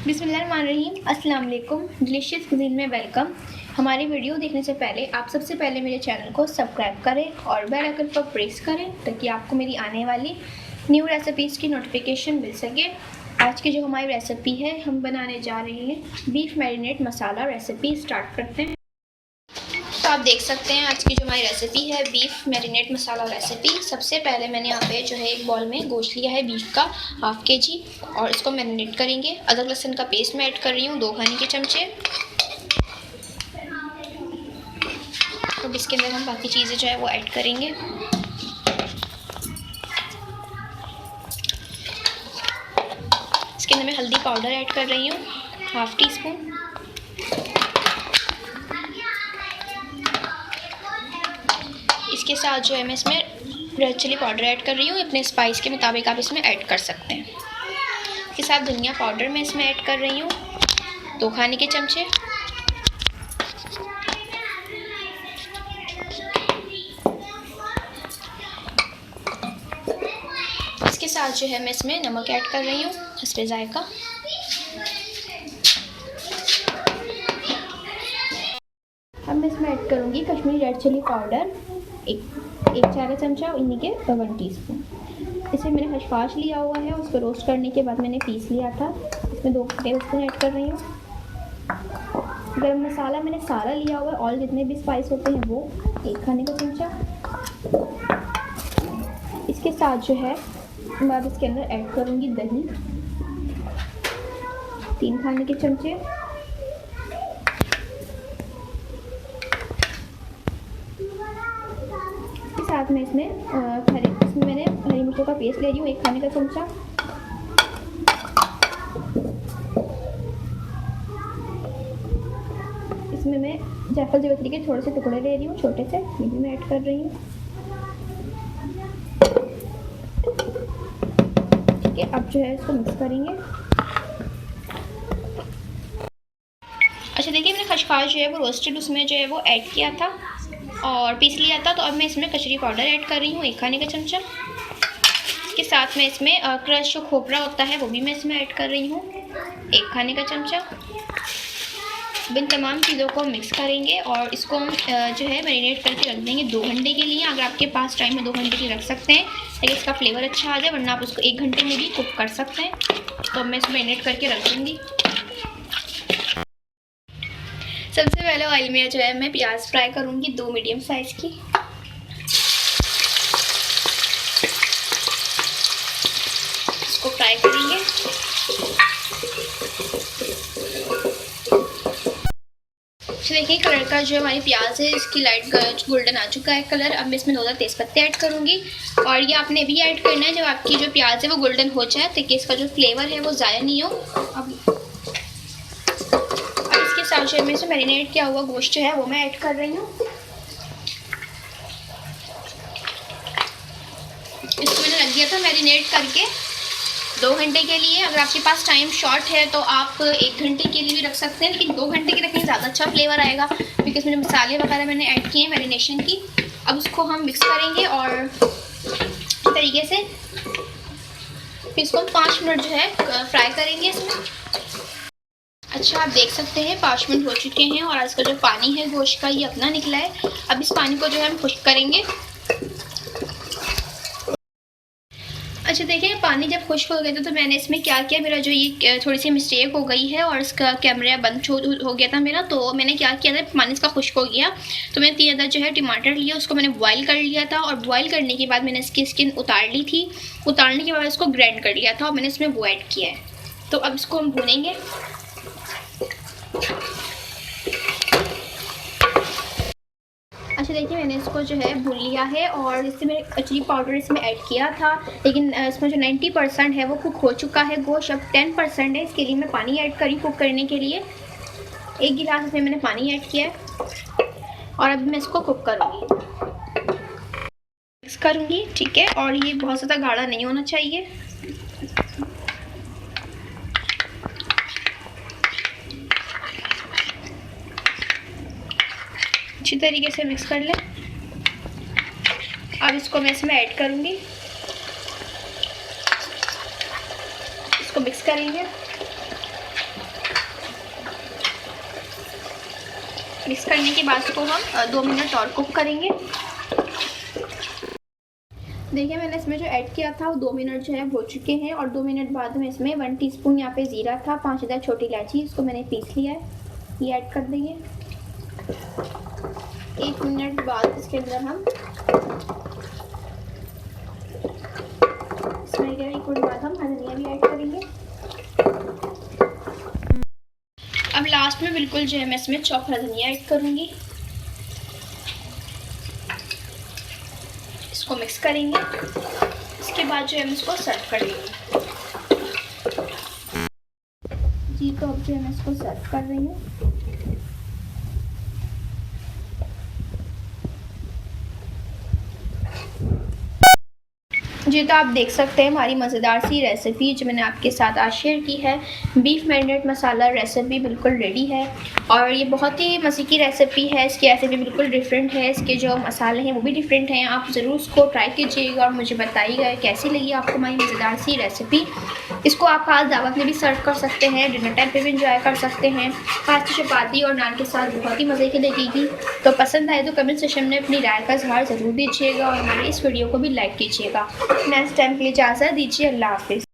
बिस्मिल्लाहिर्रहमानिर्रहीम। अस्सलाम वालेकुम। डिलीशियस कुज़ीन में वेलकम। हमारी वीडियो देखने से पहले आप सबसे पहले मेरे चैनल को सब्सक्राइब करें और बेल आइकन पर प्रेस करें ताकि आपको मेरी आने वाली न्यू रेसिपीज़ की नोटिफिकेशन मिल सके। आज की जो हमारी रेसिपी है, हम बनाने जा रहे हैं बीफ मैरिनेट मसाला रेसिपी। स्टार्ट करते हैं। तो आप देख सकते हैं आज की जो हमारी रेसिपी है बीफ मैरिनेट मसाला रेसिपी। सबसे पहले मैंने यहाँ पे जो है एक बॉल में गोश्त लिया है बीफ का 1/2 kg और इसको मैरिनेट करेंगे। अदरक लहसुन का पेस्ट मैं ऐड कर रही हूँ 2 खाने के चमचे। अब इसके अंदर हम बाकी चीज़ें जो है वो ऐड करेंगे। इसके अंदर मैं हल्दी पाउडर ऐड कर रही हूँ 1/2 टीस्पून। इसके साथ जो है मैं इसमें रेड चिली पाउडर ऐड कर रही हूँ। अपने स्पाइस के मुताबिक आप इसमें ऐड कर सकते हैं। इसके साथ धनिया पाउडर मैं इसमें ऐड कर रही हूँ 2 खाने के चमचे। इसके साथ जो है मैं इसमें नमक ऐड कर रही हूँ हस्बे जायका। अब मैं इसमें ऐड करूँगी कश्मीरी रेड चिली पाउडर एक चाय चमचा, इन्हीं के 1 टीस्पून। इसमें मैंने खशखाश लिया हुआ है, उसको रोस्ट करने के बाद मैंने पीस लिया था। इसमें 2 टेबलस्पून ऐड कर रही हूँ। गरम मसाला मैंने सारा लिया हुआ है, और जितने भी स्पाइस होते हैं वो 1 खाने का चमचा। इसके साथ जो है मैं अब इसके अंदर ऐड करूँगी दही 3 खाने के चमचे। साथ में इसमें मैंने हरी मिर्चों का पेस्ट ले रही हूँ 1 खाने का चमचा। इसमें मैं जायफल जावित्री के थोड़े से टुकड़े ले रही हूँ, छोटे से, ये भी मैं ऐड कर रही हूँ। ठीक है, अब जो है इसको मिक्स करेंगे। अच्छा देखिए, मैंने खशखाश जो है वो रोस्टेड उसमें जो है वो ऐड किया था और पीस लिया था। तो अब मैं इसमें कचरी पाउडर ऐड कर रही हूँ 1 खाने का चमचा। इसके साथ में इसमें क्रश जो खोपरा होता है वो भी मैं इसमें ऐड कर रही हूँ 1 खाने का चमचा। अब इन तमाम चीज़ों को मिक्स करेंगे और इसको हम जो है मैरिनेट करके रख देंगे 2 घंटे के लिए। अगर आपके पास टाइम है 2 घंटे के लिए रख सकते हैं ताकि इसका फ्लेवर अच्छा आ जाए, वरना आप उसको 1 घंटे में भी कुक कर सकते हैं। तो मैं इसको मैरिनेट करके रख दूँगी। सबसे पहले ऑयल में जो है मैं प्याज फ्राई करूँगी 2 मीडियम साइज़ की। इसको फ्राई करेंगे। तो देखिए कलर का जो हमारी प्याज है इसकी लाइट गोल्डन आ चुका है कलर। अब मैं इसमें 2 तेज़पत्ते ऐड करूँगी और ये आपने भी ऐड करना है जब आपकी जो प्याज है वो गोल्डन हो जाए ताकि इसका जो फ्लेवर है वो ज़ाया नहीं हो। अब इसके साथ जो मैं इसमें मैरिनेट किया हुआ गोश्त जो है वो मैं ऐड कर रही हूँ। इसको मैंने रख दिया था मैरिनेट करके 2 घंटे के लिए। अगर आपके पास टाइम शॉर्ट है तो आप 1 घंटे के लिए भी रख सकते हैं, लेकिन 2 घंटे के रखने ज़्यादा अच्छा फ्लेवर आएगा क्योंकि इसमें मसाले वगैरह मैंने ऐड किए हैं मैरिनेशन की। अब उसको हम मिक्स करेंगे और इस तरीके से फिर इसको हम 5 मिनट जो है फ्राई करेंगे इसमें। अच्छा, आप देख सकते हैं 5 मिनट हो चुके हैं और इसका जो पानी है गोश्त का ये अपना निकला है। अब इस पानी को जो है हम खुश्क करेंगे। अच्छा देखिए, पानी जब खुश्क हो गया था तो मैंने इसमें क्या किया, मेरा जो ये थोड़ी सी मिस्टेक हो गई है और इसका कैमरा बंद हो गया था मेरा। तो मैंने क्या किया था, पानी इसका खुश्क हो गया तो मैंने 3 अदद जो है टमाटर लिया, उसको मैंने बॉईल कर लिया था और बॉईल करने के बाद मैंने इसकी स्किन उतार ली थी। उतारने के बाद इसको ग्राइंड कर लिया था और मैंने इसमें वो ऐड किया है। तो अब इसको हम भूनेंगे। अच्छा देखिए, मैंने इसको जो है भून लिया है और इससे मैंने कचरी पाउडर इसमें ऐड किया था, लेकिन इसमें जो 90% है वो कुक हो चुका है गोश्त। अब 10% है, इसके लिए मैं पानी ऐड करी कुक करने के लिए। 1 गिलास इसमें मैंने पानी ऐड किया है और अब मैं इसको कुक करूँगी, मिक्स करूँगी। ठीक है, और ये बहुत ज़्यादा गाढ़ा नहीं होना चाहिए। अच्छी तरीके से मिक्स कर लें। अब इसको मैं इसमें ऐड करूँगी, इसको मिक्स करेंगे। मिक्स करने के बाद इसको हम 2 मिनट और कुक करेंगे। देखिए मैंने इसमें जो ऐड किया था वो 2 मिनट जो है हो चुके हैं और 2 मिनट बाद में इसमें 1 टीस्पून यहाँ पे ज़ीरा था, 5 छोटी इलायची, इसको मैंने पीस लिया है, ये ऐड कर देंगे। 1 मिनट बाद इसके अंदर हम इसमें 1 मिनट बाद हम धनिया भी ऐड करेंगे। अब लास्ट में बिल्कुल जो है मैं इसमें चॉप धनिया ऐड करूँगी, इसको मिक्स करेंगे। इसके बाद जो है हम इसको सर्व कर लेंगे। जी तो अब जो है मैं इसको सर्व कर रही हूँ। जी तो आप देख सकते हैं हमारी मज़ेदार सी रेसिपी जो मैंने आपके साथ आज शेयर की है, बीफ मैरिनेट मसाला रेसिपी बिल्कुल रेडी है और ये बहुत ही मज़े की रेसिपी है। इसकी रेसिपी बिल्कुल डिफरेंट है, इसके जो मसाले हैं वो भी डिफरेंट हैं। आप ज़रूर इसको ट्राई कीजिएगा और मुझे बताइएगा कैसी लगी आपको हमारी मज़ेदार सी रेसिपी। इसको आप खास दावत में भी सर्व कर सकते हैं, डिनर टाइम पे भी इंजॉय कर सकते हैं। खास चपाती और नान के साथ बहुत ही मज़े की लगेगी। तो पसंद आए तो कमेंट सेक्शन में अपनी राय का इज़हार ज़रूर दीजिएगा और हमारे इस वीडियो को भी लाइक कीजिएगा। नेक्स्ट टाइम के लिए इजाज़त दीजिए। अल्लाह हाफ़िज़।